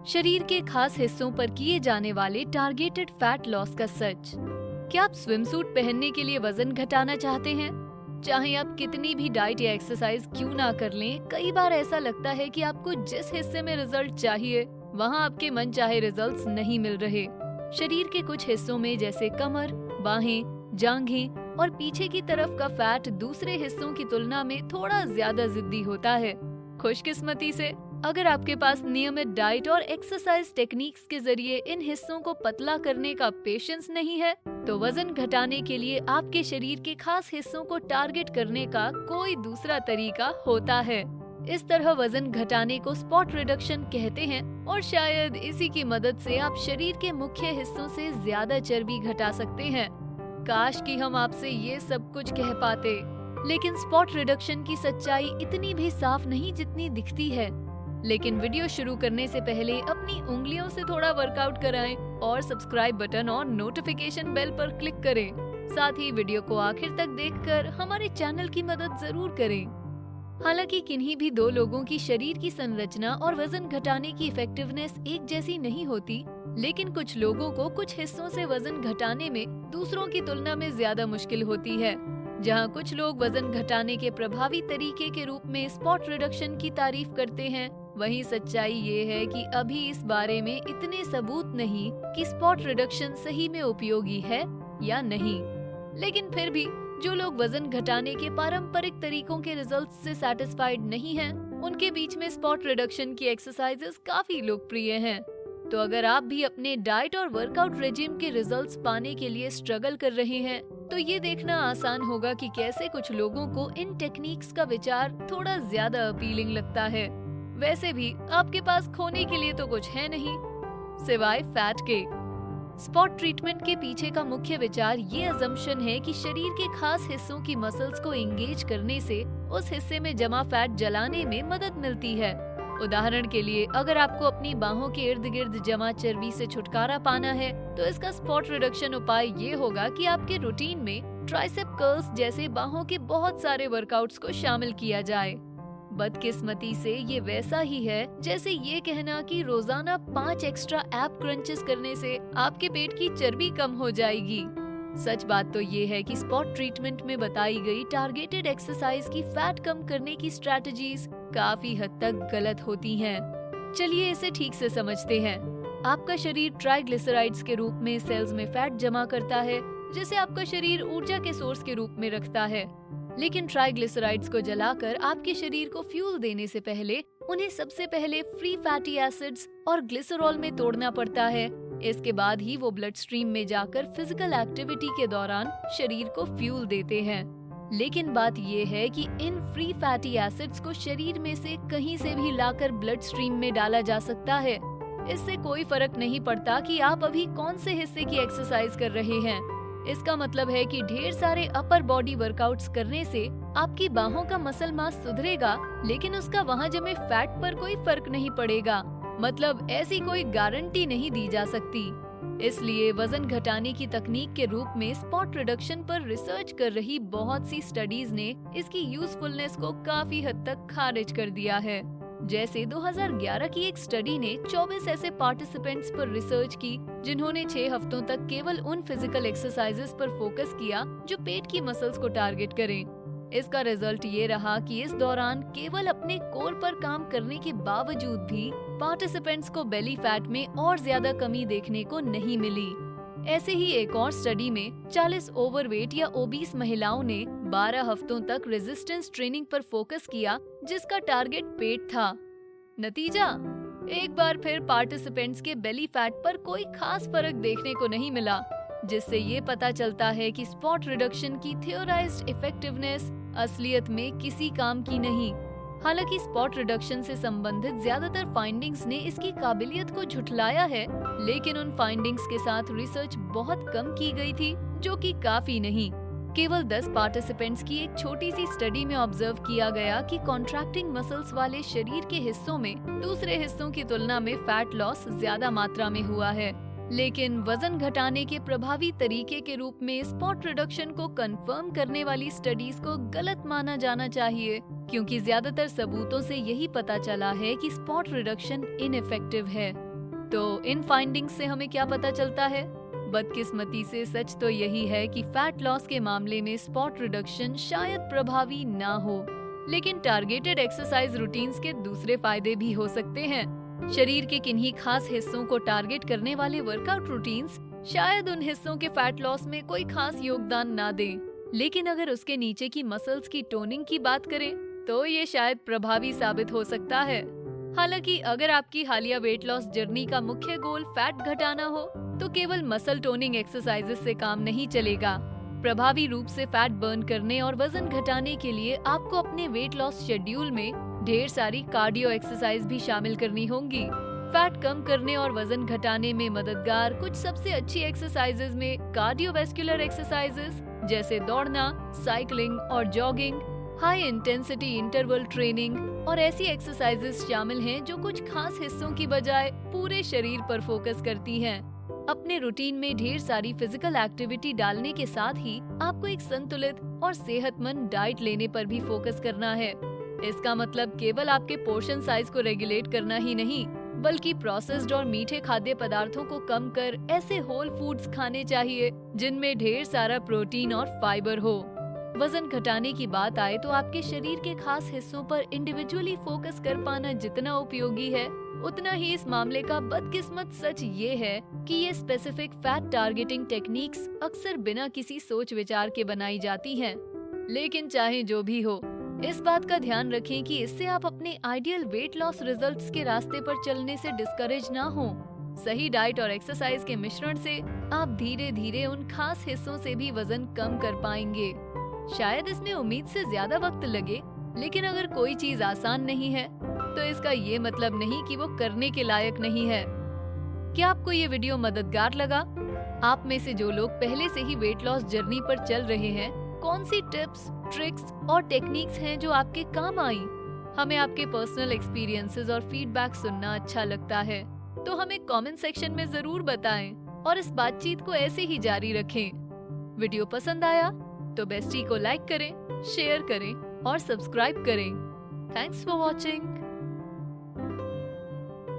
शरीर के खास हिस्सों पर किए जाने वाले टारगेटेड फैट लॉस का सच। क्या आप स्विमसूट पहनने के लिए वजन घटाना चाहते हैं? चाहे आप कितनी भी डाइट या एक्सरसाइज क्यों ना कर लें, कई बार ऐसा लगता है कि आपको जिस हिस्से में रिजल्ट चाहिए वहां आपके मन चाहे रिजल्ट्स नहीं मिल रहे। शरीर के कुछ हिस्सों में जैसे कमर, बाहें, जांघें और पीछे की तरफ का फैट दूसरे हिस्सों की तुलना में थोड़ा ज्यादा जिद्दी होता है। खुशकिस्मती से अगर आपके पास नियमित डाइट और एक्सरसाइज टेक्निक्स के जरिए इन हिस्सों को पतला करने का पेशेंस नहीं है, तो वजन घटाने के लिए आपके शरीर के खास हिस्सों को टारगेट करने का कोई दूसरा तरीका होता है। इस तरह वजन घटाने को स्पॉट रिडक्शन कहते हैं और शायद इसी की मदद से आप शरीर के मुख्य हिस्सों से ज्यादा चर्बी घटा सकते हैं। काश कि हम आपसे ये सब कुछ कह पाते, लेकिन स्पॉट रिडक्शन की सच्चाई इतनी भी साफ नहीं जितनी दिखती है। लेकिन वीडियो शुरू करने से पहले अपनी उंगलियों से थोड़ा वर्कआउट कराएं और सब्सक्राइब बटन और नोटिफिकेशन बेल पर क्लिक करें। साथ ही वीडियो को आखिर तक देखकर हमारे चैनल की मदद जरूर करें। हालांकि किन्हीं भी दो लोगों की शरीर की संरचना और वजन घटाने की इफेक्टिवनेस एक जैसी नहीं होती, लेकिन कुछ लोगों को कुछ हिस्सों से वजन घटाने में दूसरों की तुलना में ज्यादा मुश्किल होती है। जहां कुछ लोग वजन घटाने के प्रभावी तरीके के रूप में स्पॉट रिडक्शन की तारीफ करते हैं, वहीं सच्चाई ये है कि अभी इस बारे में इतने सबूत नहीं कि स्पॉट रिडक्शन सही में उपयोगी है या नहीं। लेकिन फिर भी जो लोग वजन घटाने के पारंपरिक तरीकों के रिजल्ट्स से सैटिस्फाइड नहीं हैं, उनके बीच में स्पॉट रिडक्शन की एक्सरसाइजेस काफी लोकप्रिय हैं। तो अगर आप भी अपने डाइट और वर्कआउट रेजिम के रिजल्ट्स पाने के लिए स्ट्रगल कर रहे हैं, तो ये देखना आसान होगा कि कैसे कुछ लोगों को इन टेक्निक्स का विचार थोड़ा ज्यादा अपीलिंग लगता है। वैसे भी आपके पास खोने के लिए तो कुछ है नहीं सिवाय फैट के। स्पॉट ट्रीटमेंट के पीछे का मुख्य विचार ये अजम्पशन है कि शरीर के खास हिस्सों की मसल्स को एंगेज करने से उस हिस्से में जमा फैट जलाने में मदद मिलती है। उदाहरण के लिए, अगर आपको अपनी बाहों के इर्द गिर्द जमा चर्बी से छुटकारा पाना है, तो इसका स्पॉट रिडक्शन उपाय ये होगा कि आपके रूटीन में ट्राइसेप कर्ल्स जैसे बाहों के बहुत सारे वर्कआउट्स को शामिल किया जाए। बदकिस्मती से ये वैसा ही है जैसे ये कहना कि रोजाना 5 एक्स्ट्रा एप क्रंचेस करने से आपके पेट की चर्बी कम हो जाएगी। सच बात तो ये है कि स्पॉट ट्रीटमेंट में बताई गई टारगेटेड एक्सरसाइज की फैट कम करने की स्ट्रैटेजीज काफी हद तक गलत होती हैं। चलिए इसे ठीक से समझते हैं। आपका शरीर ट्राइग्लिसराइड्स के रूप में सेल्स में फैट जमा करता है, जिसे आपका शरीर ऊर्जा के सोर्स के रूप में रखता है। लेकिन ट्राइग्लिसराइड्स को जलाकर आपके शरीर को फ्यूल देने से पहले उन्हें सबसे पहले फ्री फैटी एसिड्स और ग्लिसरॉल में तोड़ना पड़ता है। इसके बाद ही वो ब्लड स्ट्रीम में जाकर फिजिकल एक्टिविटी के दौरान शरीर को फ्यूल देते हैं। लेकिन बात ये है कि इन फ्री फैटी एसिड्स को शरीर में से कहीं से भी लाकर ब्लड स्ट्रीम में डाला जा सकता है। इससे कोई फर्क नहीं पड़ता कि आप अभी कौन से हिस्से की एक्सरसाइज कर रहे हैं। इसका मतलब है कि ढेर सारे अपर बॉडी वर्कआउट्स करने से आपकी बाहों का मसल मास सुधरेगा, लेकिन उसका वहाँ जमे फैट पर कोई फर्क नहीं पड़ेगा। मतलब ऐसी कोई गारंटी नहीं दी जा सकती। इसलिए वजन घटाने की तकनीक के रूप में स्पॉट रिडक्शन पर रिसर्च कर रही बहुत सी स्टडीज ने इसकी यूजफुलनेस को काफी हद तक खारिज कर दिया है। जैसे 2011 की एक स्टडी ने 24 ऐसे पार्टिसिपेंट्स पर रिसर्च की जिन्होंने 6 हफ्तों तक केवल उन फिजिकल एक्सरसाइजेस पर फोकस किया जो पेट की मसल्स को टारगेट करें। इसका रिजल्ट ये रहा कि इस दौरान केवल अपने कोर पर काम करने के बावजूद भी पार्टिसिपेंट्स को बेली फैट में और ज्यादा कमी देखने को नहीं मिली। ऐसे ही एक और स्टडी में 40 ओवरवेट या ओबीस महिलाओं ने 12 हफ्तों तक रेजिस्टेंस ट्रेनिंग पर फोकस किया, जिसका टारगेट पेट था। नतीजा, एक बार फिर पार्टिसिपेंट्स के बेली फैट पर कोई खास फर्क देखने को नहीं मिला, जिससे ये पता चलता है कि स्पॉट रिडक्शन की थियोराइज्ड इफेक्टिवनेस असलियत में किसी काम की नहीं। हालांकि स्पॉट रिडक्शन से संबंधित ज्यादातर फाइंडिंग्स ने इसकी काबिलियत को झुठलाया है, लेकिन उन फाइंडिंग्स के साथ रिसर्च बहुत कम की गई थी, जो कि काफी नहीं। केवल 10 पार्टिसिपेंट्स की एक छोटी सी स्टडी में ऑब्जर्व किया गया कि कॉन्ट्रैक्टिंग मसल्स वाले शरीर के हिस्सों में दूसरे हिस्सों की तुलना में फैट लॉस ज्यादा मात्रा में हुआ है। लेकिन वजन घटाने के प्रभावी तरीके के रूप में स्पॉट रिडक्शन को कंफर्म करने वाली स्टडीज को गलत माना जाना चाहिए, क्योंकि ज्यादातर सबूतों से यही पता चला है कि स्पॉट रिडक्शन इनइफेक्टिव है। तो इन फाइंडिंग्स से हमें क्या पता चलता है? बदकिस्मती से सच तो यही है कि फैट लॉस के मामले में स्पॉट रिडक्शन शायद प्रभावी ना हो, लेकिन टारगेटेड एक्सरसाइज रूटीन्स के दूसरे फायदे भी हो सकते हैं। शरीर के किन्हीं खास हिस्सों को टारगेट करने वाले वर्कआउट रूटीन्स शायद उन हिस्सों के फैट लॉस में कोई खास योगदान ना दें, लेकिन अगर उसके नीचे की मसल्स की टोनिंग की बात करें तो ये शायद प्रभावी साबित हो सकता है। हालांकि अगर आपकी हालिया वेट लॉस जर्नी का मुख्य गोल फैट घटाना हो तो केवल मसल टोनिंग एक्सरसाइजेस से काम नहीं चलेगा। प्रभावी रूप से फैट बर्न करने और वजन घटाने के लिए आपको अपने वेट लॉस शेड्यूल में ढेर सारी कार्डियो एक्सरसाइज भी शामिल करनी होंगी। फैट कम करने और वजन घटाने में मददगार कुछ सबसे अच्छी एक्सरसाइजेज में कार्डियोवैस्कुलर एक्सरसाइजेज जैसे दौड़ना, साइकिलिंग और jogging, high intensity interval training और ऐसी एक्सरसाइजेस शामिल हैं जो कुछ खास हिस्सों की बजाय पूरे शरीर पर फोकस करती हैं। अपने रूटीन में ढेर सारी फिजिकल एक्टिविटी डालने के साथ ही आपको एक संतुलित और सेहतमंद डाइट लेने पर भी फोकस करना है। इसका मतलब केवल आपके पोर्शन साइज को रेगुलेट करना ही नहीं, बल्कि प्रोसेस्ड और मीठे खाद्य पदार्थों को कम कर ऐसे होल फूड्स खाने चाहिए जिनमें ढेर सारा प्रोटीन और फाइबर हो। वजन घटाने की बात आए तो आपके शरीर के खास हिस्सों पर इंडिविजुअली फोकस कर पाना जितना उपयोगी है, उतना ही इस मामले का बदकिस्मत सच ये है कि ये स्पेसिफिक फैट टारगेटिंग टेक्निक्स अक्सर बिना किसी सोच विचार के बनाई जाती हैं। लेकिन चाहे जो भी हो, इस बात का ध्यान रखें कि इससे आप अपने आइडियल वेट लॉस रिजल्ट्स के रास्ते पर चलने से डिस्करेज ना हो। सही डाइट और एक्सरसाइज के मिश्रण से आप धीरे धीरे उन खास हिस्सों से भी वजन कम कर पाएंगे। शायद इसमें उम्मीद से ज्यादा वक्त लगे, लेकिन अगर कोई चीज आसान नहीं है तो इसका ये मतलब नहीं कि वो करने के लायक नहीं है। क्या आपको ये वीडियो मददगार लगा? आप में से जो लोग पहले से ही वेट लॉस जर्नी पर चल रहे हैं, कौन सी टिप्स, ट्रिक्स और टेक्निक्स हैं जो आपके काम आई? हमें आपके पर्सनल एक्सपीरियंसेस और फीडबैक सुनना अच्छा लगता है, तो हमें कमेंट सेक्शन में जरूर बताएं और इस बातचीत को ऐसे ही जारी रखें। वीडियो पसंद आया तो बेस्टी को लाइक करें, शेयर करें और सब्सक्राइब करें। Thanks for watching.